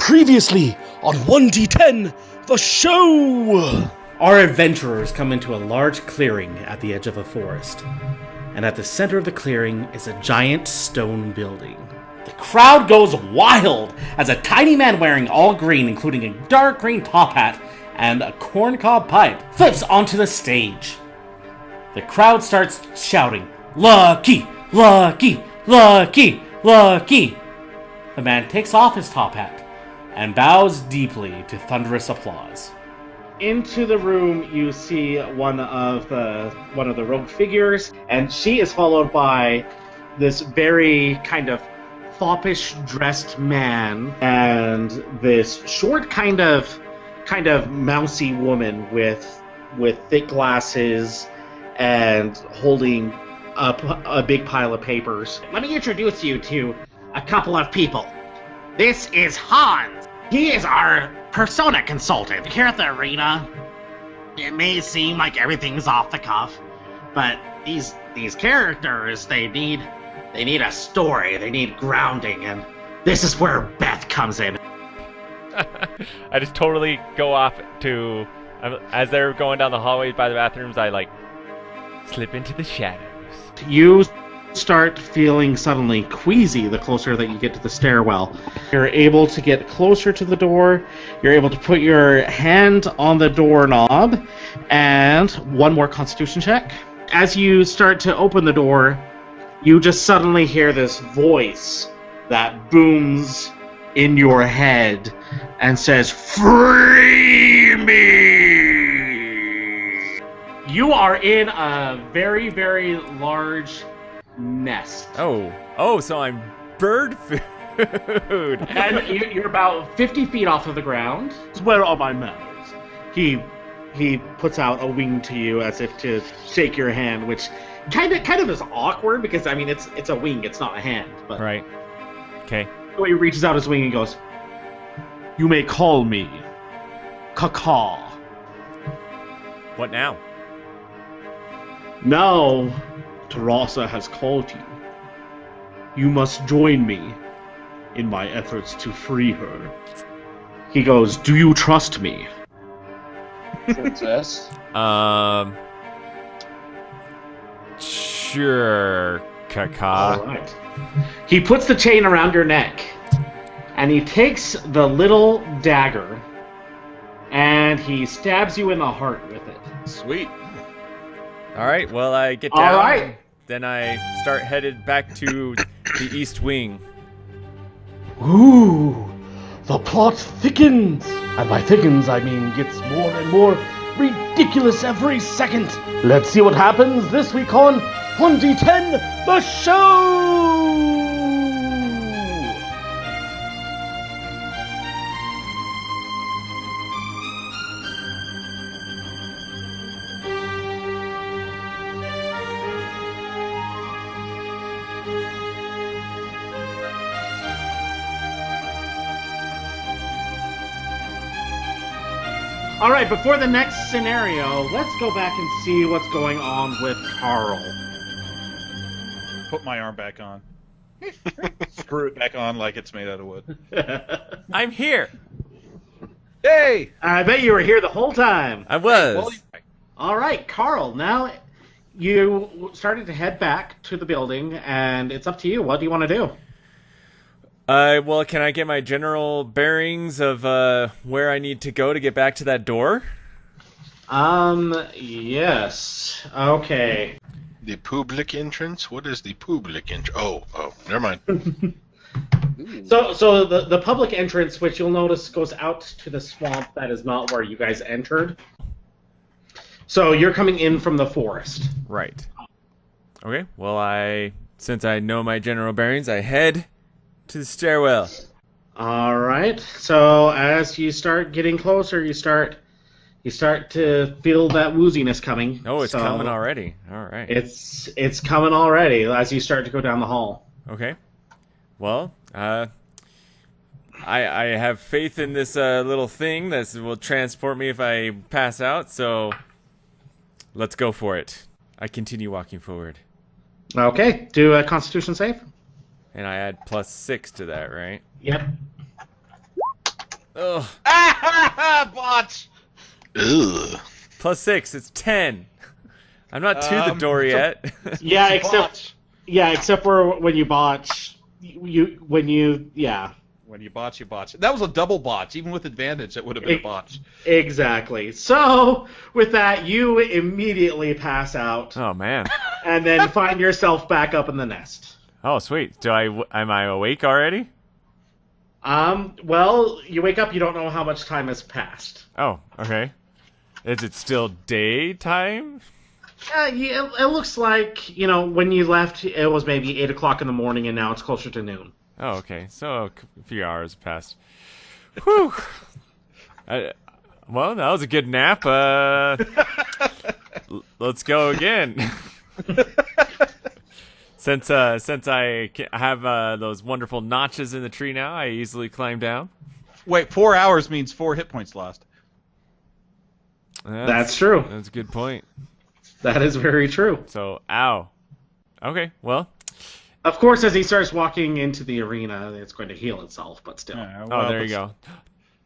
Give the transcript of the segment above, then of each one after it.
Previously on 1D10, the show! Our adventurers come into a large clearing at the edge of a forest, and at the center of the clearing is a giant stone building. The crowd goes wild as a tiny man wearing all green, including a dark green top hat and a corncob pipe, flips onto the stage. The crowd starts shouting, "Lucky! Lucky! Lucky! Lucky!" The man takes off his top hat and bows deeply to thunderous applause. Into the room, you see one of the rogue figures, and she is followed by this very kind of foppish dressed man and this short kind of mousy woman with thick glasses and holding up a big pile of papers. Let me introduce you to a couple of people. This is Hans. He is our persona consultant. Here at the arena, it may seem like everything's off the cuff, but these characters, they need a story, they need grounding, and this is where Beth comes in. I just totally go off to, as they're going down the hallways by the bathrooms, I slip into the shadows. You start feeling suddenly queasy the closer that you get to the stairwell. You're able to get closer to the door, you're able to put your hand on the doorknob, and one more constitution check. As you start to open the door, you just suddenly hear this voice that booms in your head and says, "Free me!" You are in a very, very large nest. Oh, so I'm bird food. And you're about 50 feet off of the ground. Where are my manners? He puts out a wing to you as if to shake your hand, which kind of is awkward because it's a wing, it's not a hand. But right. Okay. So he reaches out his wing and goes, "You may call me Kaka." What now? Now, Terasa has called you. You must join me in my efforts to free her. He goes, "Do you trust me?" Princess. Sure, Kaka. Alright. He puts the chain around your neck, and he takes the little dagger, and he stabs you in the heart with it. Sweet. Alright, well, I get down. Alright. Then I start headed back to the East Wing. Ooh, the plot thickens. And by thickens, I mean gets more and more ridiculous every second. Let's see what happens this week on 1D10, the show! Alright, before the next scenario, let's go back and see what's going on with Carl. Put my arm back on. Screw it back on like it's made out of wood. I'm here! Hey! I bet you were here the whole time. I was! Alright, Carl, now you started to head back to the building, and it's up to you. What do you want to do? Well, can I get my general bearings of where I need to go to get back to that door? Yes. Okay. The public entrance? What is the public entrance? Oh, never mind. So the public entrance, which you'll notice goes out to the swamp, that is not where you guys entered. So you're coming in from the forest. Right. Okay, well, since I know my general bearings, I head to the stairwell. All right. So as you start getting closer, you start to feel that wooziness coming. Oh, it's coming already. All right. It's coming already as you start to go down the hall. Okay. Well, I have faith in this little thing that will transport me if I pass out. So let's go for it. I continue walking forward. Okay. Do a Constitution save. And I add +6 to that, right? Yep. Ugh. Botch! Ugh. +6, it's 10. I'm not to the door yet. Yeah, Botch. except for when you botch. When you When you botch, you botch. That was a double botch. Even with advantage, that would have been a botch. Exactly. So, with that, you immediately pass out Oh, man. and then find yourself back up in the nest. Oh, sweet. Am I awake already? Well, you wake up, you don't know how much time has passed. Oh, okay. Is it still daytime? Yeah, it looks like, when you left, it was maybe 8 o'clock in the morning, and now it's closer to noon. Oh, okay. So a few hours passed. Whew. Well, that was a good nap. Let's go again. Since I have those wonderful notches in the tree now, I easily climb down. Wait, 4 hours means 4 hit points lost. That's true. That's a good point. That is very true. So, ow. Okay, well. Of course, as he starts walking into the arena, it's going to heal itself, but still. Oh, there you go.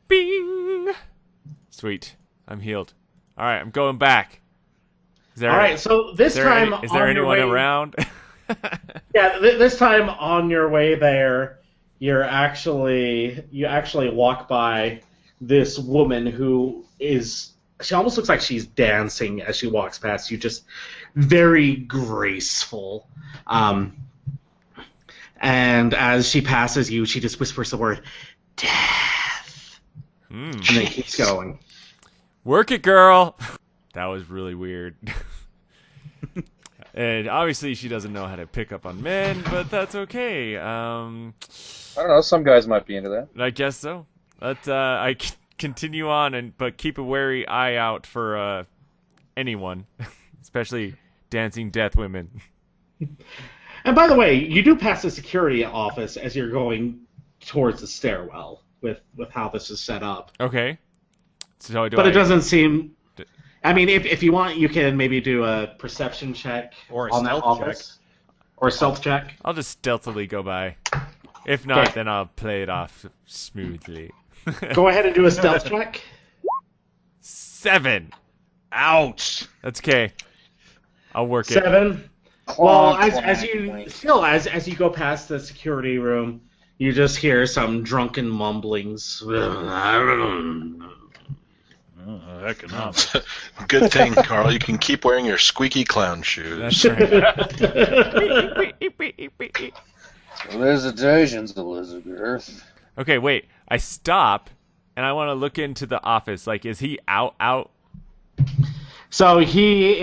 Bing! Sweet. I'm healed. All right, I'm going back. All right, so this time is there anyone around? Yeah, this time on your way there, you actually walk by this woman who she almost looks like she's dancing as she walks past you, just very graceful. And as she passes you, she just whispers the word, death. And then keeps going. Work it, girl! That was really weird. And obviously she doesn't know how to pick up on men, but that's okay. I don't know, some guys might be into that. I guess so. I continue on, but keep a wary eye out for anyone, especially dancing death women. And by the way, you do pass the security office as you're going towards the stairwell with how this is set up. Okay. So it doesn't seem... I mean, if you want, you can maybe do a perception check Or a on that stealth office. Or a stealth check. I'll just stealthily go by. If not, then I'll play it off smoothly. Go ahead and do a stealth check. 7. Ouch! That's okay. I'll work 7. Well, as you go past the security room, you just hear some drunken mumblings. Economics. Good thing, Carl. You can keep wearing your squeaky clown shoes. That's right. Felicitations, Elizabeth. Okay, wait. I stop, and I want to look into the office. Like, is he out? So he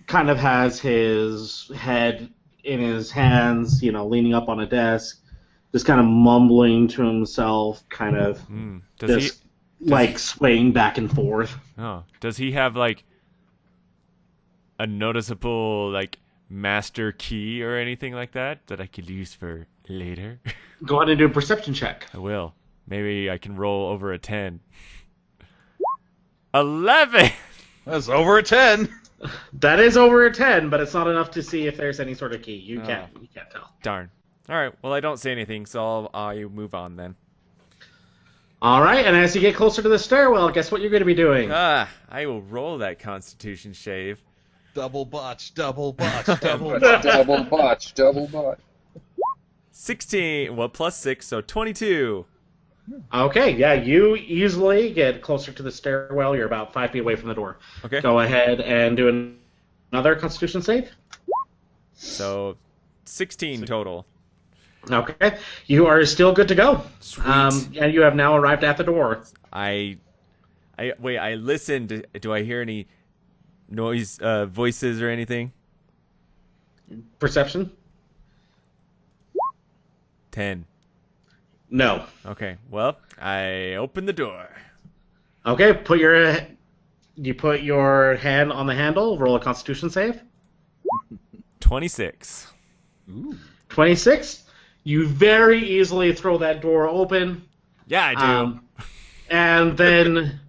kind of has his head in his hands, leaning up on a desk, just kind of mumbling to himself, kind of swaying back and forth. Oh, does he have like a noticeable master key or anything like that I could use for later? Go ahead and do a perception check. I will. Maybe I can roll over a 10. 11. That's over a 10. That is over a 10, but it's not enough to see if there's any sort of key. You can't tell. Darn. All right. Well, I don't say anything, so I'll move on then. All right, and as you get closer to the stairwell, guess what you're going to be doing? I will roll that Constitution shave. Double botch, double botch, double botch. Double botch, double botch. 16, well, plus 6, so 22. Okay, yeah, you easily get closer to the stairwell. You're about 5 feet away from the door. Okay. Go ahead and do another Constitution save. So, 16 total. Okay, you are still good to go. Sweet. And you have now arrived at the door. I listened. Do I hear any noise, voices or anything? Perception? 10. No. Okay, well, I open the door. Okay, you put your hand on the handle, roll a Constitution save. 26. Ooh. 26? You very easily throw that door open. Yeah, I do. And then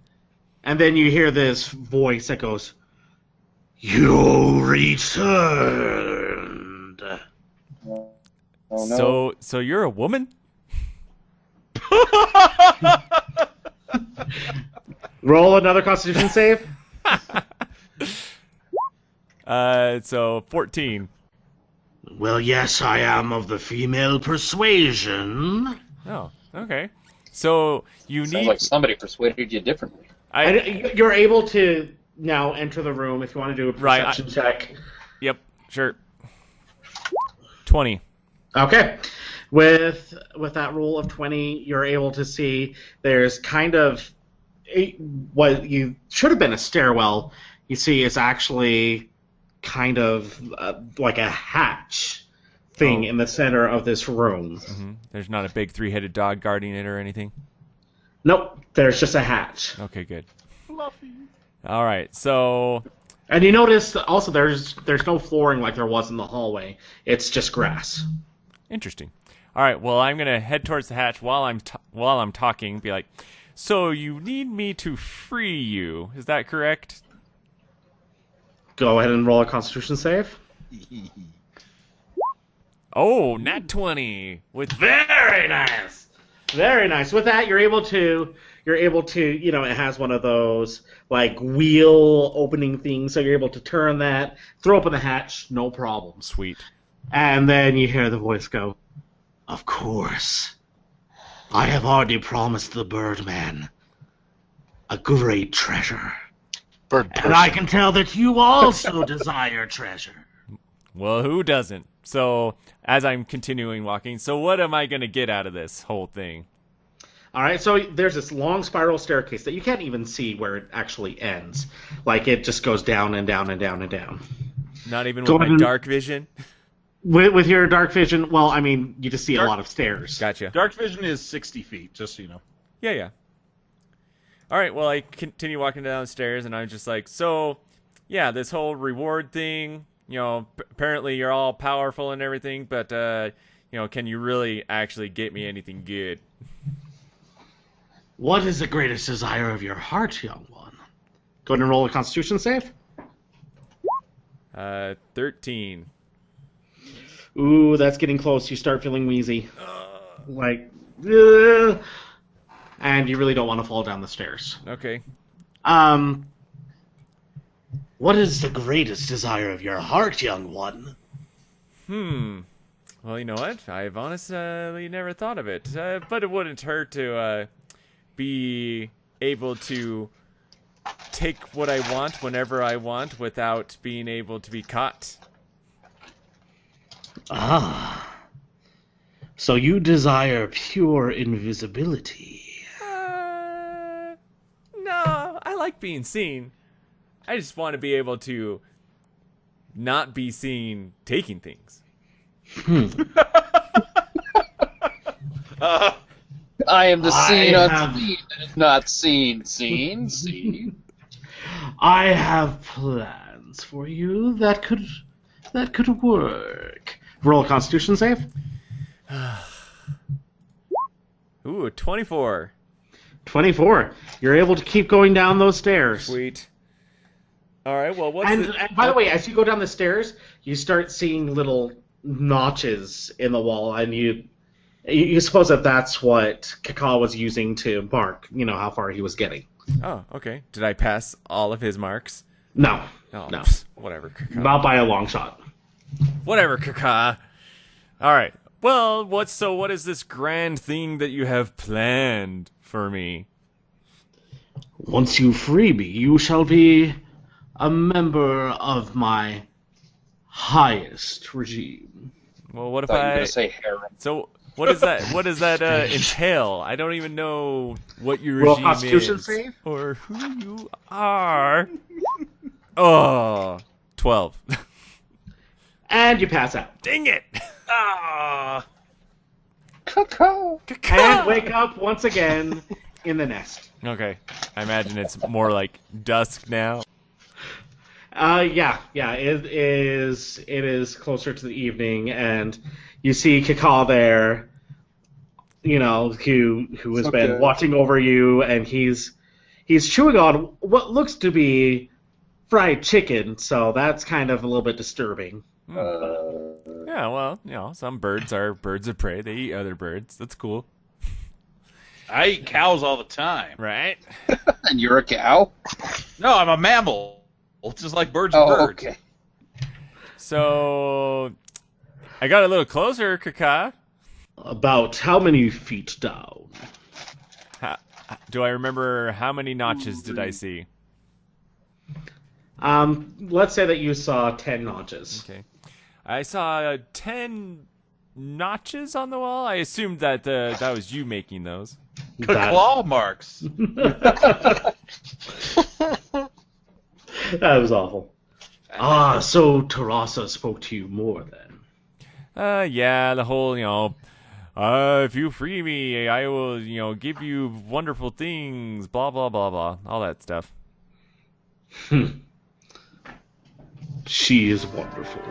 you hear this voice that goes, "You returned." Oh, no. So you're a woman? Roll another Constitution save. So 14. Well, yes, I am of the female persuasion. Oh, okay. So you Sounds need. like somebody persuaded you differently. You're able to now enter the room if you want to do a Right, perception check. Yep, sure. 20. Okay. With that roll of 20, you're able to see there's kind of what you should have been a stairwell. You see it's actually kind of like a hatch thing in the center of this room. Mm-hmm. There's not a big 3-headed dog guarding it or anything? Nope, there's just a hatch. Okay, good. Fluffy. All right, so... And you notice also there's no flooring like there was in the hallway. It's just grass. Interesting. All right, well, I'm going to head towards the hatch while I'm talking, be like, so you need me to free you. Is that correct? Go ahead and roll a Constitution save. Oh, nat 20. With Very nice. Very nice. With that, you're able to, it has one of those like wheel opening things, so you're able to turn that, throw open the hatch, no problem. Sweet. And then you hear the voice go, Of course. I have already promised the Birdman a great treasure. Bird And person. I can tell that you also desire treasure. Well, who doesn't? So, as I'm continuing walking, so what am I going to get out of this whole thing? all right, so there's this long spiral staircase that you can't even see where it actually ends. Like, it just goes down and down and down and down. Not even Go with my ahead and- dark vision? With your dark vision, well, I mean, you just see a lot of stairs. Gotcha. Dark vision is 60 feet, just so you know. Yeah. All right, well, I continue walking downstairs, and I'm just like, so, yeah, this whole reward thing, apparently you're all powerful and everything, but, can you really actually get me anything good? What is the greatest desire of your heart, young one? Go ahead and roll a Constitution save. 13. Ooh, that's getting close. You start feeling wheezy. And you really don't want to fall down the stairs. Okay. What is the greatest desire of your heart, young one? Well, you know what? I've honestly never thought of it. But it wouldn't hurt to be able to take what I want whenever I want without being able to be caught. Ah. So you desire pure invisibility. No, I like being seen. I just want to be able to not be seen taking things. I am the seen I unseen, that is not seen. Seen. I have plans for you that could work. Roll a Constitution save. Ooh, 24. 24. You're able to keep going down those stairs. Sweet. All right, well, what's And by the way, as you go down the stairs, you start seeing little notches in the wall, and you suppose that that's what Kakao was using to mark, how far he was getting. Oh, okay. Did I pass all of his marks? No, Oh, no, whatever, Kaka. not by a long shot. Whatever, Kaka. All right. Well, what is this grand thing that you have planned for me? Once you free me, you shall be a member of my highest regime. Well, what if I thought you were I? going to say harem. So what is that? What does that entail? I don't even know what your Roll regime Constitution is save? or who you are. Oh, 12. And you pass out. Dang it! Ah! Kakao. And wake up once again in the nest. Okay, I imagine it's more like dusk now. Yeah, it is closer to the evening, and you see Kakao there, who has been Okay. watching over you, and he's chewing on what looks to be fried chicken, so that's kind of a little bit disturbing. Yeah, well, some birds are birds of prey. They eat other birds. That's cool. I eat cows all the time. Right? And you're a cow? No, I'm a mammal. It's just like birds and Oh, birds. okay. So, I got a little closer, Kaka. About how many feet down? Do I remember how many notches did I see? Let's say that you saw 10 notches. Okay. I saw 10 notches on the wall. I assumed that that was you making those. Claw marks. That was awful. Ah, so Tarasa spoke to you more then. Yeah, the whole, if you free me, I will, give you wonderful things, blah, blah, blah, blah, all that stuff. She is wonderful,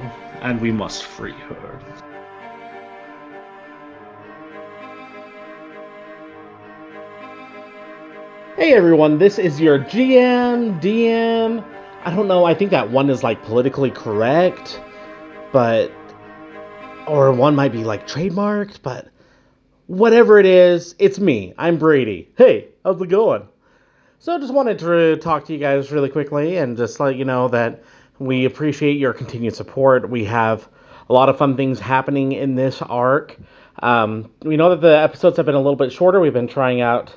and we must free her. Hey everyone, this is your GM, DM. I don't know, I think that one is like politically correct, but... Or one might be like trademarked, but... Whatever it is, it's me. I'm Brady. Hey, how's it going? So I just wanted to talk to you guys really quickly and just let you know that we appreciate your continued support. We have a lot of fun things happening in this arc. We know that the episodes have been a little bit shorter. We've been trying out,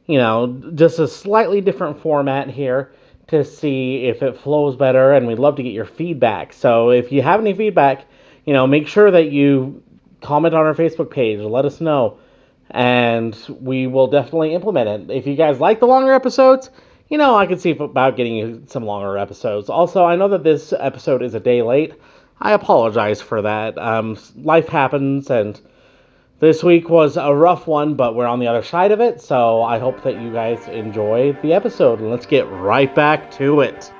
just a slightly different format here to see if it flows better, and we'd love to get your feedback. So if you have any feedback, make sure that you comment on our Facebook page, let us know, and we will definitely implement it. If you guys like the longer episodes, I could see about getting you some longer episodes. Also, I know that this episode is a day late. I apologize for that. Life happens, and this week was a rough one, but we're on the other side of it, so I hope that you guys enjoy the episode, and let's get right back to it.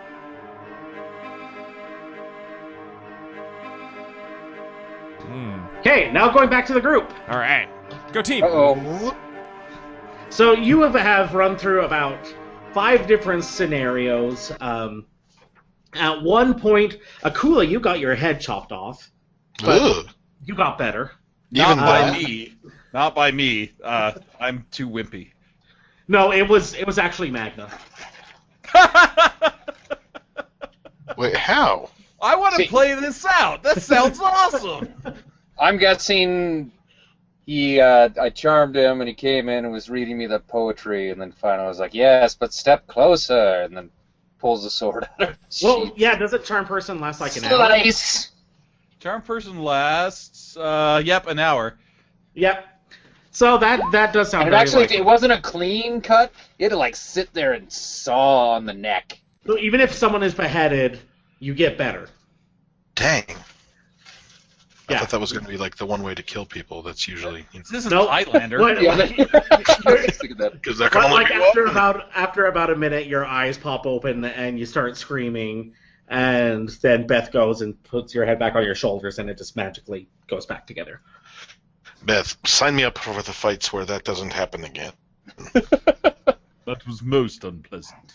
Okay, now going back to the group. All right. Go team. Uh-oh. So you have run through about 5 different scenarios. At one point, Akula, you got your head chopped off. But Ugh. you got better. Not by that? me. Not by me. I'm too wimpy. No, it was actually Magna. Wait, how? I want to See- play this out. That sounds awesome. I'm guessing I charmed him and he came in and was reading me the poetry, and then finally I was like, yes, but step closer, and then pulls the sword out of his Well, sheath. yeah, does it charm person last like an hour? Slice! Charm person lasts, an hour. Yep. So that does sound And very actually, likely. it wasn't a clean cut. You had to, sit there and saw on the neck. So even if someone is beheaded, you get better. Dang. I Yeah. thought that was going to be like the one way to kill people. That's usually This is Nope. Highlander. What- Yeah, Think of that. because that can But only like be after about a minute, your eyes pop open and you start screaming, and then Beth goes and puts your head back on your shoulders, and it just magically goes back together. Beth, sign me up for the fights where that doesn't happen again. That was most unpleasant.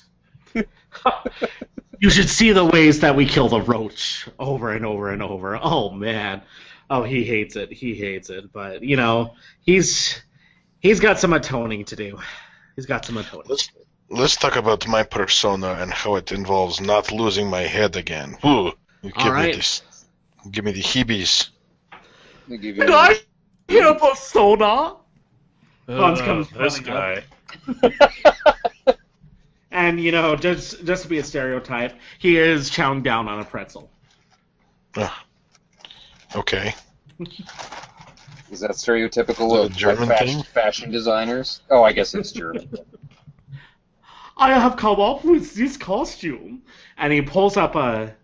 You should see the ways that we kill the roach over and over and over. Oh man, oh he hates it. He hates it. But he's got some atoning to do. He's got some atoning. Let's talk about my persona and how it involves not losing my head again. Ooh, you give right. me this. Give me the heebies. Let me give Did you- I hear a persona? Hans comes this running guy. And just to be a stereotype, he is chowing down on a pretzel. Okay. Is that stereotypical Is that a of German thing? fashion designers? Oh, I guess it's German. I have come up with this costume, and he pulls up a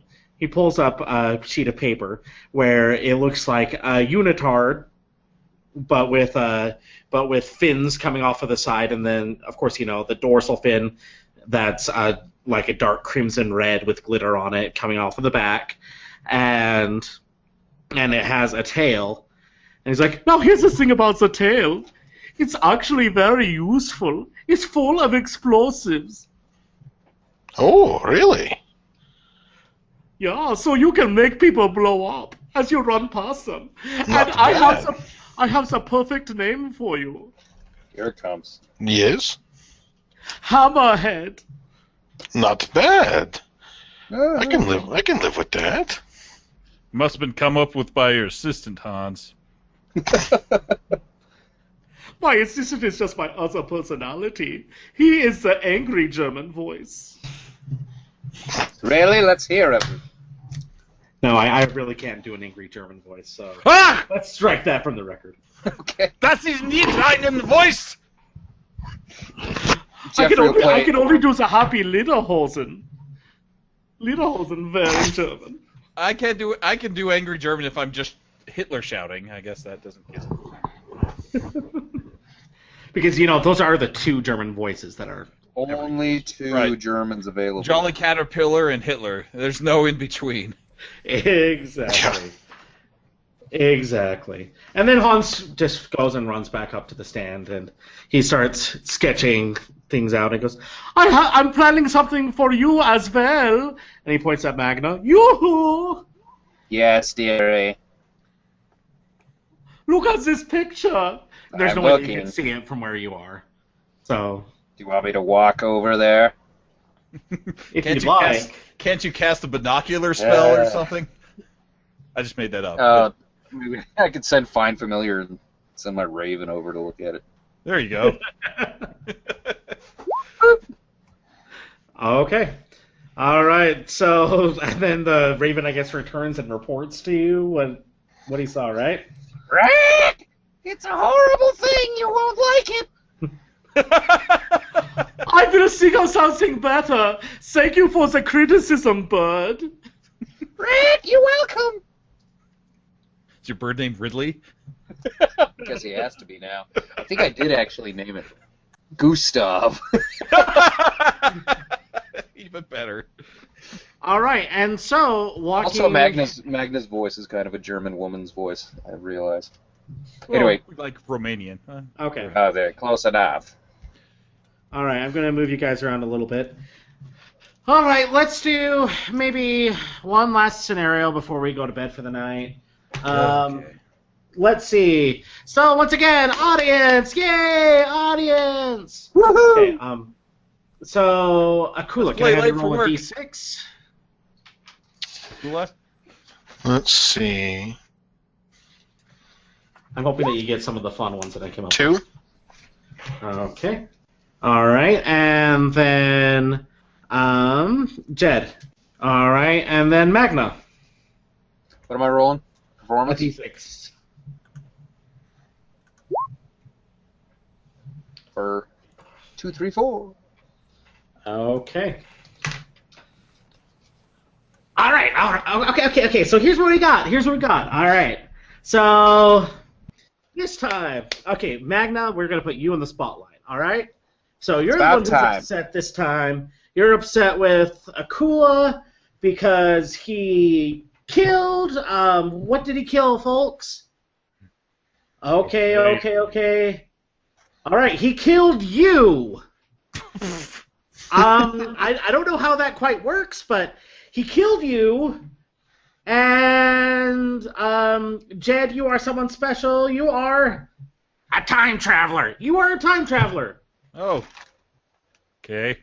sheet of paper where it looks like a unitard, but with fins coming off of the side, and then of course the dorsal fin that's like a dark crimson red with glitter on it coming off of the back, and it has a tail. And he's like, now here's the thing about the tail. It's actually very useful. It's full of explosives. Oh, really? Yeah, so you can make people blow up as you run past them. Not And bad. I have the perfect name for you. Here it comes. Yes? Hammerhead. Not bad. I can live with that. Must have been come up with by your assistant, Hans. My assistant is just my other personality. He is the angry German voice. Really? Let's hear him. No, I really can't do an angry German voice, so Ah! let's strike that from the record. Okay. Das ist nicht einen Voice! I Jeffrey will play. can only do the happy Lederhosen. Lederhosen, very German. I can do angry German if I'm just Hitler shouting. I guess that doesn't get Because, those are the two German voices that are... Only two Right. Germans available. Jolly Caterpillar and Hitler. There's no in between. Exactly. Exactly. And then Hans just goes and runs back up to the stand, and he starts sketching things out, and goes, I'm planning something for you as well. And he points at Magna. Yoo-hoo! Yes, dearie. Look at this picture. There's I'm no way you looking. can see it from where you are. So, Do you want me to walk over there? if you'd like. Can't you cast a binocular spell or something? I just made that up. Maybe I could send Find Familiar and send my Raven over to look at it. There you go. Okay. All right. So, and then the Raven, I guess, returns and reports to you what he saw, right? Rick! It's a horrible thing! You won't like it! I will think of something better. Thank you for the criticism, bird. Rick, you're welcome! Is your bird named Ridley? Guess he has to be now. I think I did actually name it Gustav. Even better. All right, and so walking. Also, Magna's voice is kind of a German woman's voice, I realize. Anyway. Well, like Romanian. Huh? Okay. Oh, there, close enough. All right, I'm gonna move you guys around a little bit. All right, let's do maybe one last scenario before we go to bed for the night. Okay. Let's see. So once again, audience, yay, audience. Woohoo! Okay. So Akula, can I have you roll a d6? What? Let's see. I'm hoping that you get some of the fun ones that I came up with. 2. Okay. All right, and then Jed. All right, and then Magna. What am I rolling? A Performance? d6. For 2, 3, 4. Okay. All right. Okay. So here's what we got. All right. So this time, okay, Magna, we're gonna put you in the spotlight. All right. So you're the one who's upset this time. You're upset with Akula because he killed. What did he kill, folks? Okay. All right. He killed you. I don't know how that quite works, but he killed you. And Jed, you are someone special. You are A time traveler. You are a time traveler. Oh. Okay.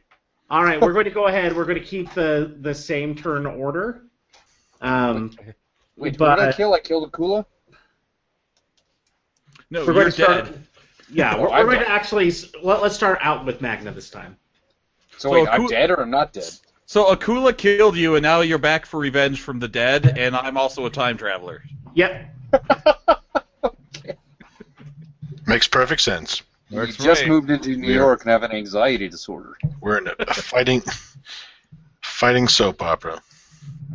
All right, we're going to go ahead. We're going to keep the same turn order. Wait, but what did I kill? I killed Akula? No, we're you're going to start. dead. Yeah, we're going to actually. Let's start out with Magna this time. So wait, I'm dead or I'm not dead? So Akula killed you, and now you're back for revenge from the dead, and I'm also a time traveler. Yep. Okay. Makes perfect sense. You just moved into New York and have an anxiety disorder. We're in a fighting soap opera.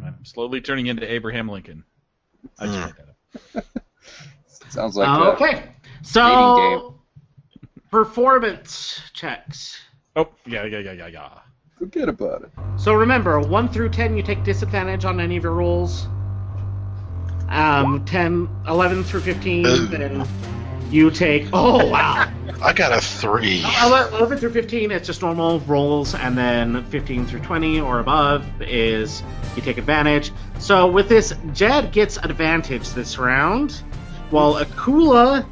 I'm slowly turning into Abraham Lincoln. I just made that up. Sounds like Okay. dating So performance checks. Oh, yeah. Forget about it. So remember, 1 through 10, you take disadvantage on any of your rolls. 11 through 15, then you take. Oh wow! I got a 3. 11 through 15, it's just normal rolls, and then 15 through 20 or above is you take advantage. So with this, Jed gets advantage this round, while Akula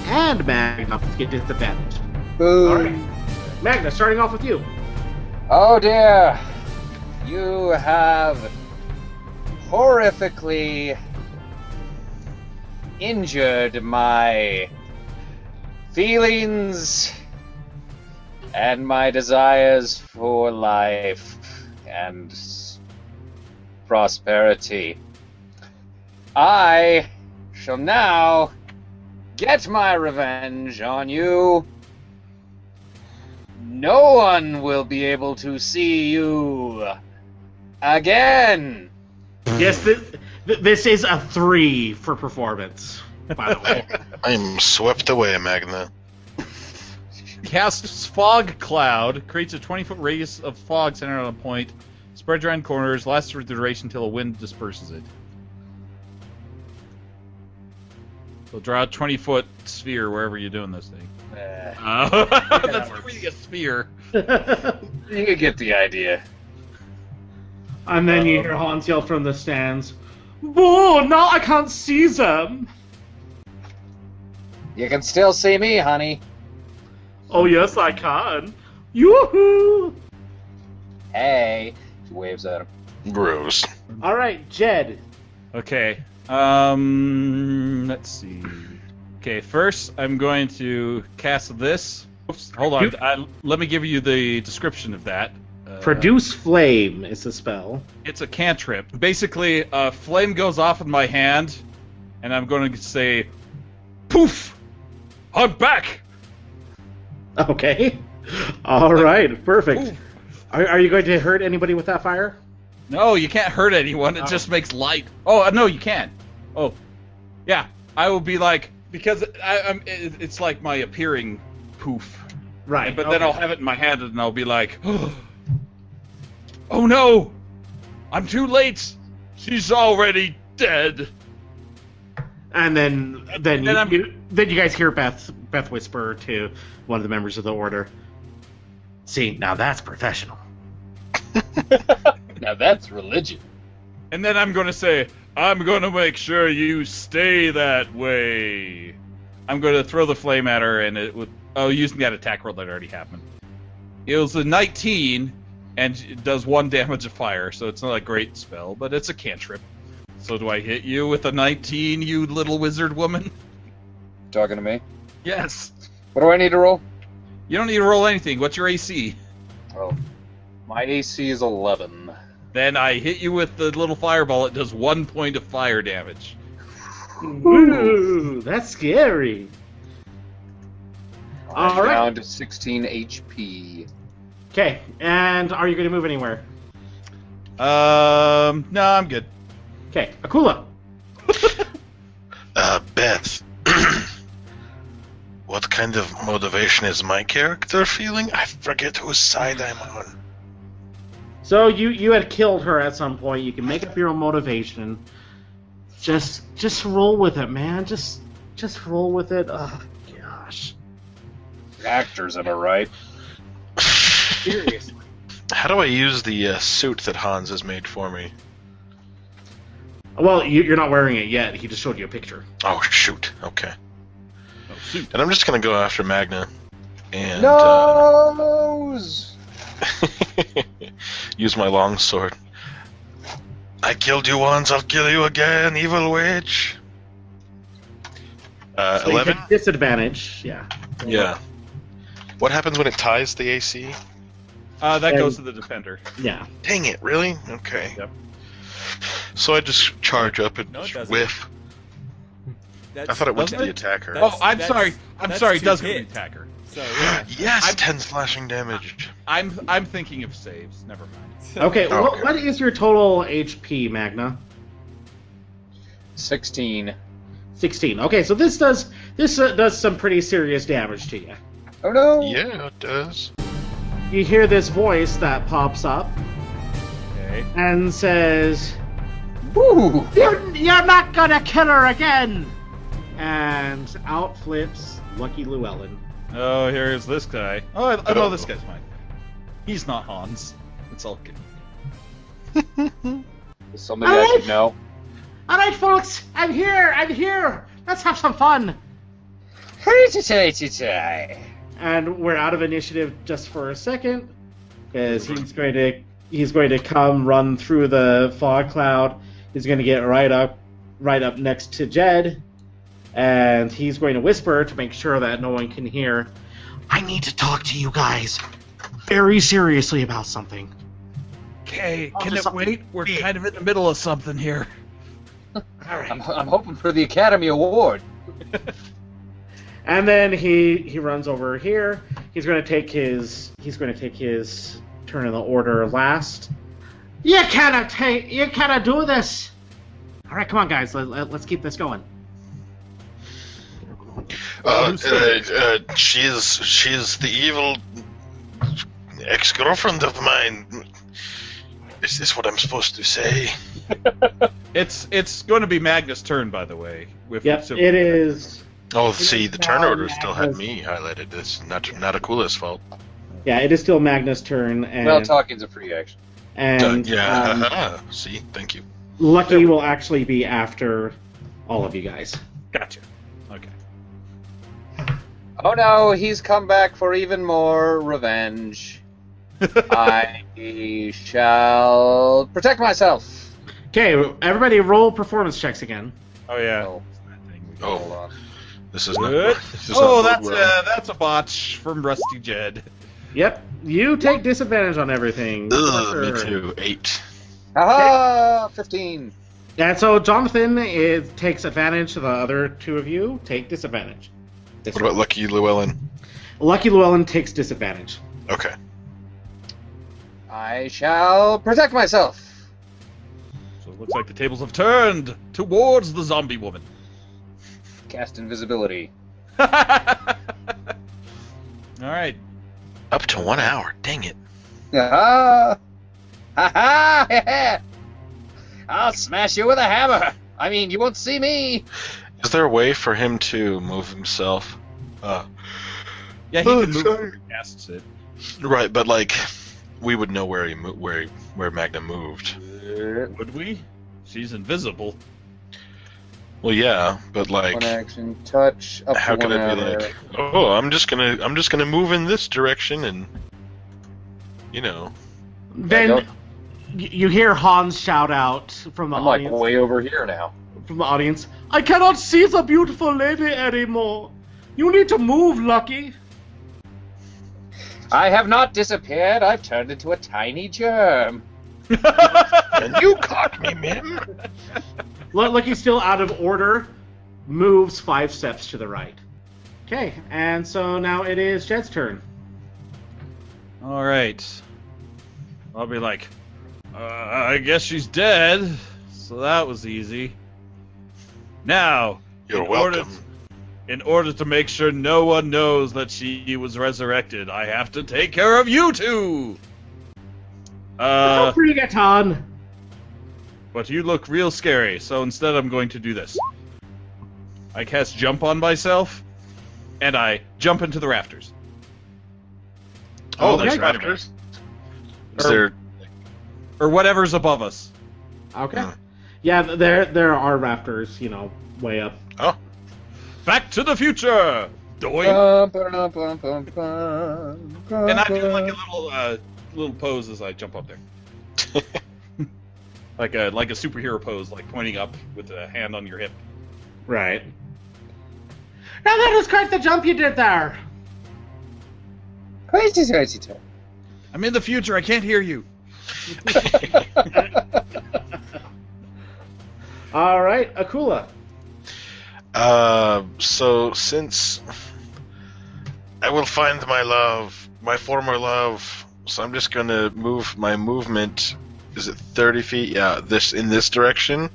and Magna get disadvantage. Boo. All right. Magna, starting off with you. Oh dear. You have horrifically injured my feelings and my desires for life and prosperity. I shall now get my revenge on you. No one will be able to see you again. Yes, this is a 3 for performance, by the way. I'm swept away, Magna. Casts Fog Cloud, creates a 20-foot radius of fog centered on a point, spreads around corners, lasts for the duration until a wind disperses it. So draw a 20-foot sphere wherever you're doing this thing. That's not really a sphere. You get the idea. And then you hear Hans yell from the stands, "Whoa, now I can't see them!" You can still see me, honey. Oh, yes, I can. Yoo-hoo! Hey. He waves at him. Gross. All right, Jed. Okay. Let's see. Okay, first I'm going to cast this. Oops, hold on. Let me give you the description of that. Produce flame is the spell. It's a cantrip. Basically, a flame goes off in my hand, and I'm going to say, "Poof! I'm back!" Okay. All right, perfect. Are you going to hurt anybody with that fire? No, you can't hurt anyone. It just makes light. Oh, no, you can. Oh, yeah. I will be like, because it's like my appearing poof. Right. But then I'll have it in my hand, and I'll be like, "Oh no! I'm too late! She's already dead!" And then you guys hear Beth whisper to one of the members of the order, "See, now that's professional." Now that's religion. And then I'm going to say, "I'm going to make sure you stay that way." I'm going to throw the flame at her, and it would... Oh, using that attack roll that already happened. It was a 19, and it does 1 damage of fire, so it's not a great spell, but it's a cantrip. So do I hit you with a 19, you little wizard woman? Talking to me? Yes. What do I need to roll? You don't need to roll anything. What's your AC? Oh, my AC is 11. Then I hit you with the little fireball. It does 1 point of fire damage. Ooh, that's scary. I'm All right. down to 16 HP. Okay, and are you going to move anywhere? No, I'm good. Okay, Akula. Beth. What kind of motivation is my character feeling? I forget whose side I'm on. So you had killed her at some point. You can make up your own motivation. Just roll with it, man. Just roll with it. Oh gosh. Actors, am I right? Seriously. How do I use the suit that Hans has made for me? Well, you're not wearing it yet. He just showed you a picture. Oh, shoot. Okay. Oh, shoot. And I'm just going to go after Magna. And Nose! use my longsword. I killed you once, I'll kill you again, evil witch. So you 11? have disadvantage. Yeah. Yeah. What happens when it ties the AC? That goes to the defender. Yeah. Dang it, really? Okay. Yep. So I just charge up and No, it doesn't. whiff. That's, I thought it went to doesn't the it? attacker. That's- Oh, I'm sorry. I'm that's sorry. It to does go to the hit. attacker. So yeah. Yes, 10 slashing damage. I'm thinking of saves. Never mind. Okay. Oh, What, okay. what is your total HP, Magna? 16. 16. Okay, so this does some pretty serious damage to you. Oh no! Yeah, it does. You hear this voice that pops up Okay. and says, Woo! You're not gonna kill her again! And out flips Lucky Llewellyn. Oh, here's this guy. Oh, I know this guy's mine. He's not Hans. It's all good. Somebody I should know. Alright, folks, I'm here! Let's have some fun! and we're out of initiative just for a second because he's going to come run through the fog cloud. He's going to get right up next to Jed, and he's going to whisper to make sure that no one can hear. I need to talk to you guys very seriously about something. Okay, Oh, can just it wait? We're big. kind of in the middle of something here. All right. I'm hoping for the Academy Award. And then he runs over here. He's going to take his turn in the order last. You cannot do this. All right, come on, guys. Let's keep this going. She's the evil ex-girlfriend of mine. Is this what I'm supposed to say? It's going to be Magnus' turn, by the way. Yep, it is. Oh, see, the turn now order still had Magnus. me highlighted. It's not Akula's fault. Yeah, it is still Magnus' turn, and Well, talking's a free action. Yeah. See, thank you. Lucky will actually be after all of you guys. Gotcha. Okay. Oh no, he's come back for even more revenge. I shall protect myself. Okay, everybody roll performance checks again. Oh yeah. Oh. That thing we Oh. Hold on. This is Good. not. This is Oh, not that's a botch from Rusty Jed. Yep, you take disadvantage on everything. Ugh, me too. 8. Haha! 15. And so Jonathan takes advantage. The other two of you take disadvantage. What about Lucky Llewellyn? Lucky Llewellyn takes disadvantage. Okay. I shall protect myself. So it looks like the tables have turned towards the zombie woman. Cast invisibility. All right. Up to 1 hour. Dang it. Ha ha! I'll smash you with a hammer. I mean, you won't see me. Is there a way for him to move himself? Yeah, he can move sorry. if he casts it. Right, but like, we would know where where Magna moved. Would we? She's invisible. Well, yeah, but like, One action, touch, up how to can 1 it be hour. like, oh, I'm just gonna move in this direction and, you know. Then you hear Hans shout out from the I'm like audience. way over here now. From the audience, I cannot see the beautiful lady anymore. You need to move, Lucky. I have not disappeared. I've turned into a tiny germ. And you caught me, Mim. Lucky's still out of order. Moves 5 steps to the right. Okay, and so now it is Jed's turn. All right. I'll be like, I guess she's dead. So that was easy. Now, You're in order welcome. in order to make sure no one knows that she was resurrected, I have to take care of you two. Bring it on. But you look real scary, so instead I'm going to do this. I cast jump on myself, and I jump into the rafters. Oh, Okay. there's rafters. Is Or- there? Or whatever's above us. Okay. Hmm. Yeah, there are rafters, way up. Oh, Back to the future! Doink! And And I do like a little pose as I jump up there. like a superhero pose, like pointing up with a hand on your hip. Right. Now that was quite the jump you did there. Crazy, crazy time. I'm in the future, I can't hear you. All right, Akula. so since I will find my love, my former love, so I'm just gonna move my movement. Is it 30 feet? Yeah, in this direction.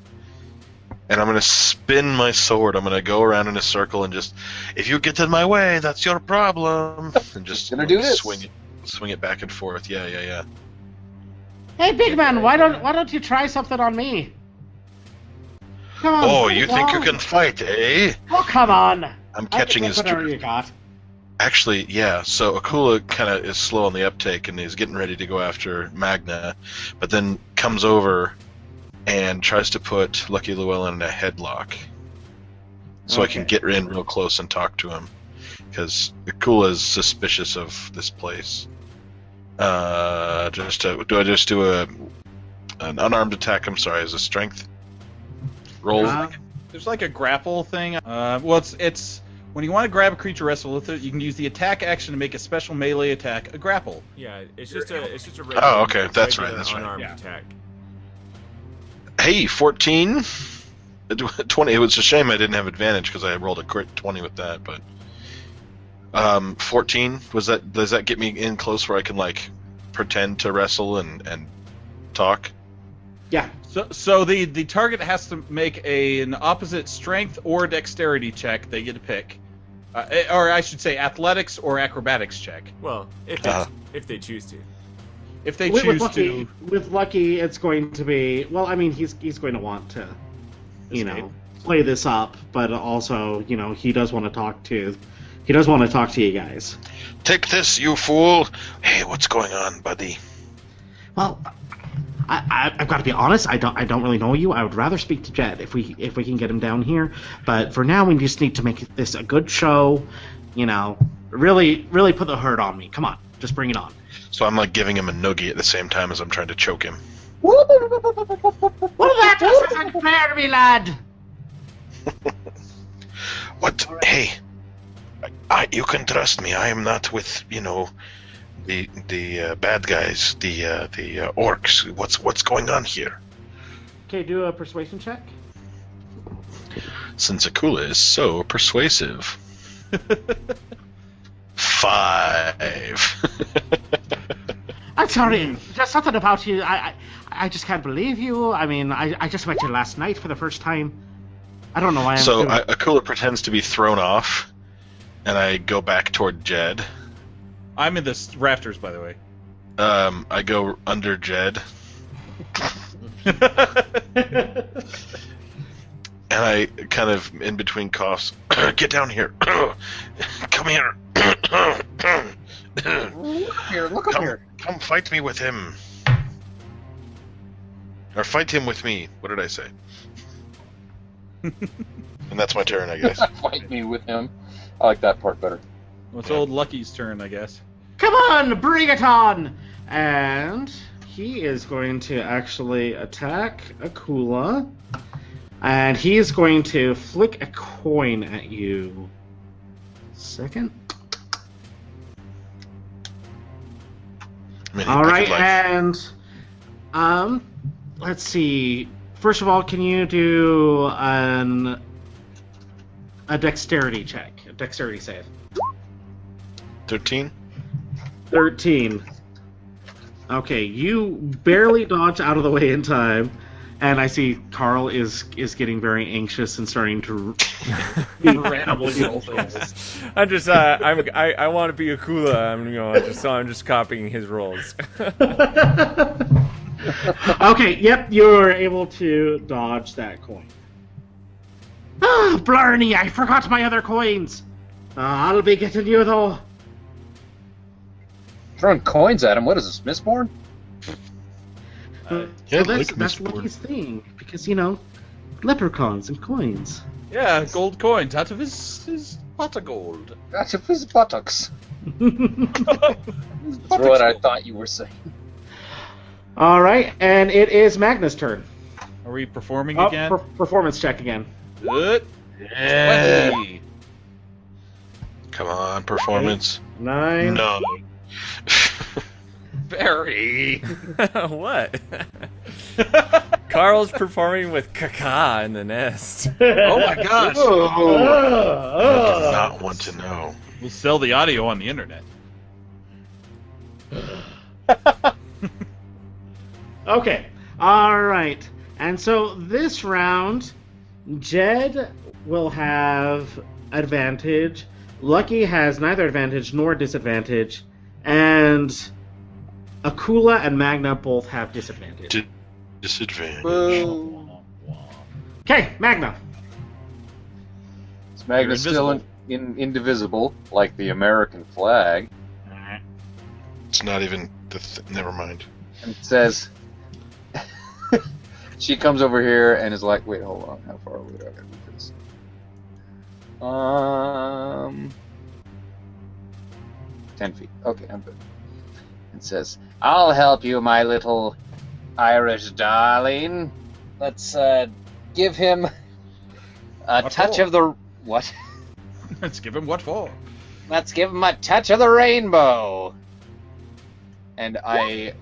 And I'm gonna spin my sword. I'm gonna go around in a circle and just, if you get in my way, that's your problem. And just Gonna do this. swing it back and forth. Yeah. Hey, big man, why don't you try something on me? Come on. Oh, bring you it think you on. can fight, eh? Oh, come on. I'm catching his whatever drift. you got. Actually, yeah, so Akula kind of is slow on the uptake, and he's getting ready to go after Magna, but then comes over and tries to put Lucky Llewellyn in a headlock. So I can Okay. get in real close and talk to him. because Akula is suspicious of this place. Do I just do an unarmed attack? I'm sorry, as a strength roll? There's like a grapple thing. It's when you want to grab a creature, wrestle with it, you can use the attack action to make a special melee attack a grapple. Yeah, it's just a regular, Oh, okay, that's right, unarmed Yeah. attack. Hey, 14, 20. It was a shame I didn't have advantage because I rolled a crit 20 with that, but 14 was that? Does that get me in close where I can like pretend to wrestle and talk? Yeah. So the target has to make an opposite strength or dexterity check. They get to pick, or I should say, athletics or acrobatics check. Well, if they choose to. If they With choose Lucky, to. with Lucky, it's going to be. Well, I mean, he's going to want to, Escape. play this up, but also, he does want to talk to. He does want to talk to you guys. Take this, you fool! Hey, what's going on, buddy? Well, I've got to be honest. I don't really know you. I would rather speak to Jed if we can get him down here. But for now, we just need to make this a good show. Really put the hurt on me. Come on, just bring it on. So I'm like giving him a noogie at the same time as I'm trying to choke him. Well, that doesn't fair to me, lad. What? Hey, you can trust me. I am not with the bad guys, the orcs. What's going on here? Okay, do a persuasion check. Since Akula is so persuasive. 5. I'm sorry. There's something about you. I just can't believe you. I mean, I just met you last night for the first time. I don't know why. So Akula pretends to be thrown off, and I go back toward Jed. I'm in the rafters, by the way. I go under Jed. And I kind of, in between coughs, get down here. Come here. Look up here. Come fight me with him. Or fight him with me. What did I say? And that's my turn, I guess. Fight me with him. I like that part better. Well, it's old Lucky's turn, I guess. Come on, bring it on! And he is going to actually attack Akula. And he is going to flick a coin at you. Second. I mean, All I right, could, and let's see. First of all, can you do a dexterity check, a dexterity save? 13? 13. Okay, you barely dodge out of the way in time, and I see Carl is getting very anxious and starting to randomly roll things. I'm just I want to be Akula. I'm just copying his rolls. Okay, yep, you're able to dodge that coin. Ah, Blarney, I forgot my other coins. I'll be getting you though. Throwing coins at him. What is this, Mistborn? So Yeah, that's like Mistborn. Lucky's thing, because leprechauns and coins. Yeah, gold coins out of his pot of gold. That's his buttocks. That's what I thought you were saying. All right, and it is Magna's turn. Are we performing Oh, again? performance check again. Good. Yeah. 20. Come on, performance. 9. No. Very. What? Carl's performing with caca in the nest. Oh my gosh. I do not want to know. We'll sell the audio on the internet. Okay. All right. And so this round, Jed will have advantage. Lucky has neither advantage nor disadvantage. And Akula and Magna both have disadvantage. Disadvantage. Okay, Magna. Is Magna You're still indivisible, like the American flag? It's not even never mind. And it says... She comes over here and is like, wait, hold on, how far away do I gotta do this? 10 feet. Okay, I'm good. It says, I'll help you, my little Irish darling. Let's give him a touch of the... What? Let's give him what for? Let's give him a touch of the rainbow. And I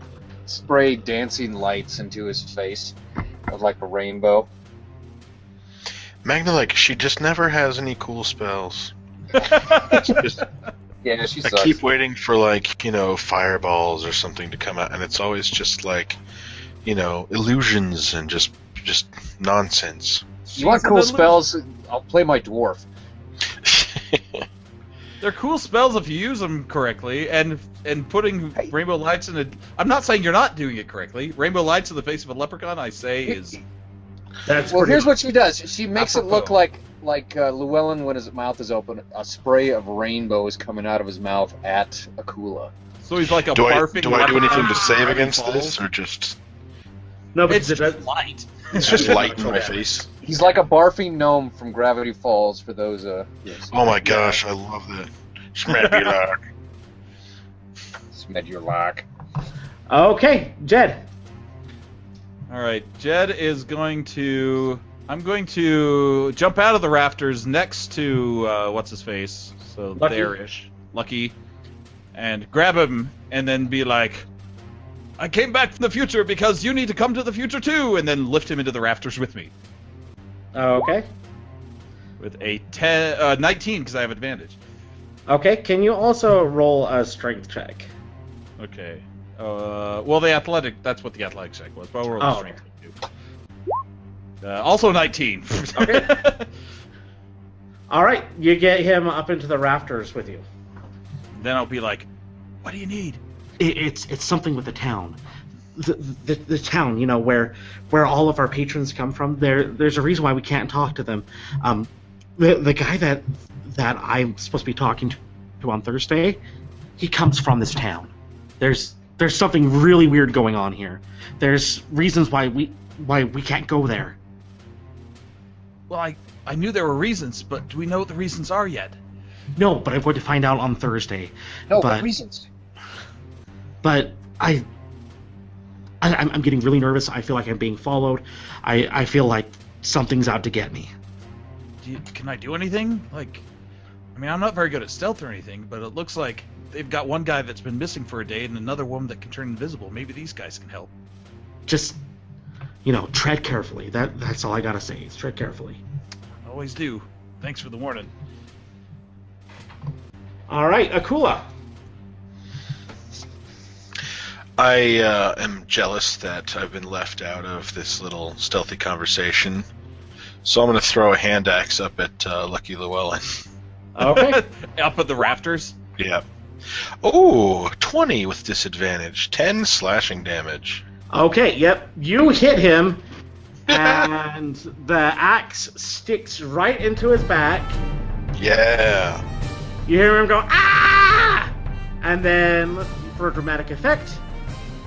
spray dancing lights into his face of like a rainbow. Magna, like, she just never has any cool spells. Just, Yeah, she I sucks. keep waiting for, like, you know, fireballs or something to come out, and it's always just like, you know, illusions and just nonsense. You want cool spells? I'll play my dwarf. They're cool spells if you use them correctly, and putting rainbow lights in a... I'm not saying you're not doing it correctly. Rainbow lights in the face of a leprechaun, I say, is... That's Well, pretty here's what she does. She makes it look Apropos. like Llewellyn, when his mouth is open, a spray of rainbow is coming out of his mouth at Akula. So he's like a do barfing... I do anything to save Gravity against Falls. this, or just... No, It's because just light. It's just light in my face? He's like a barfing gnome from Gravity Falls, for those... Yes. Oh my gosh, I love that. Schmedbulark. Smed your lock. Okay, Jed. Alright, Jed is going to... I'm going to jump out of the rafters next to, what's-his-face? So Lucky. there-ish. Lucky. And grab him, and then be like, I came back from the future because you need to come to the future too! And then lift him into the rafters with me. Okay. With a 19, because I have advantage. Okay, can you also roll a strength check? Okay. Well, the athletic, that's what the athletic check was, but I'll roll the Oh, strength too. Also 19. Okay. All right, you get him up into the rafters with you. Then I'll be like, what do you need? It's something with the town. The town, you know, where all of our patrons come from. There's a reason why we can't talk to them. The guy that I'm supposed to be talking to on Thursday, he comes from this town. There's something really weird going on here. There's reasons why we can't go there. Well, I knew there were reasons, but do we know what the reasons are yet? No, but I'm going to find out on Thursday. No, but, what reasons? But I'm getting really nervous. I feel like I'm being followed. I feel like something's out to get me. Can I do anything? Like, I mean, I'm not very good at stealth or anything, but it looks like they've got one guy that's been missing for a day and another woman that can turn invisible. Maybe these guys can help. Just, you know, tread carefully. That's all I gotta say. Is tread carefully. Always do. Thanks for the warning. All right, Akula. I am jealous that I've been left out of this little stealthy conversation, so I'm going to throw a hand axe up at Lucky Llewellyn. Okay. Up at the rafters? Yeah. Oh, 20 with disadvantage. 10 slashing damage. Okay. Yep. You hit him, and the axe sticks right into his back. Yeah. You hear him go, ah! And then, for dramatic effect,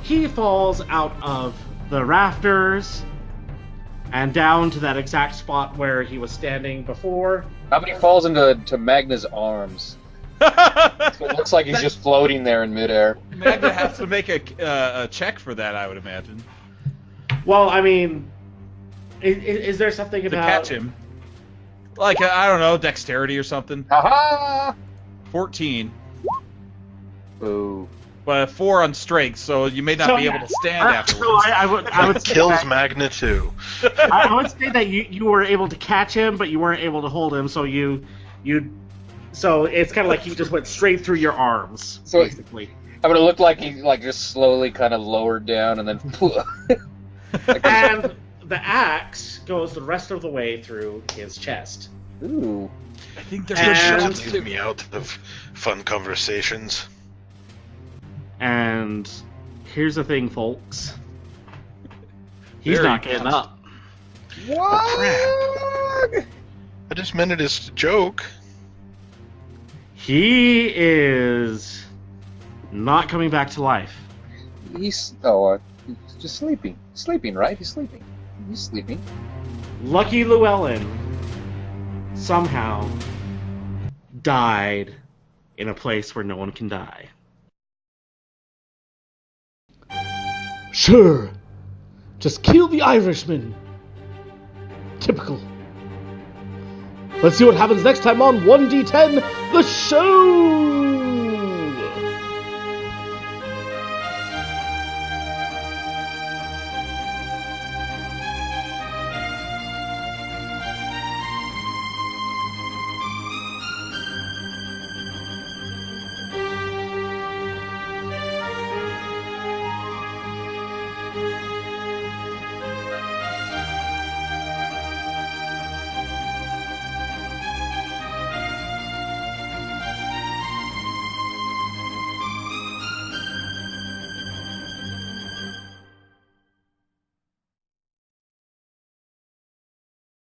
he falls out of the rafters and down to that exact spot where he was standing before. How many falls into Magna's arms? So it looks like he's just floating there in midair. Magna has to make a check for that, I would imagine. Well, I mean, is there something To about... catch him. Like, I don't know, dexterity or something. Ha 14. Boo. But 4 on strength, so you may not So, be able to stand So afterwards. I would say Kills that, Magna too. I would say that you were able to catch him, but you weren't able to hold him. So so it's kind of like he just went straight through your arms, So- basically. I'm gonna look like he just slowly kind of lowered down and then. And the axe goes the rest of the way through his chest. Ooh. I think there's And- a Shouldn't chance leave to... me out of fun conversations. And here's the thing, folks. He's Very not getting up. Oh, crap. I just meant it as a joke. He is not coming back to life. He's just sleeping. Sleeping, right? He's sleeping. He's sleeping. Lucky Llewellyn somehow died in a place where no one can die. Sure. Just kill the Irishman. Typical. Let's see what happens next time on 1D10, the show!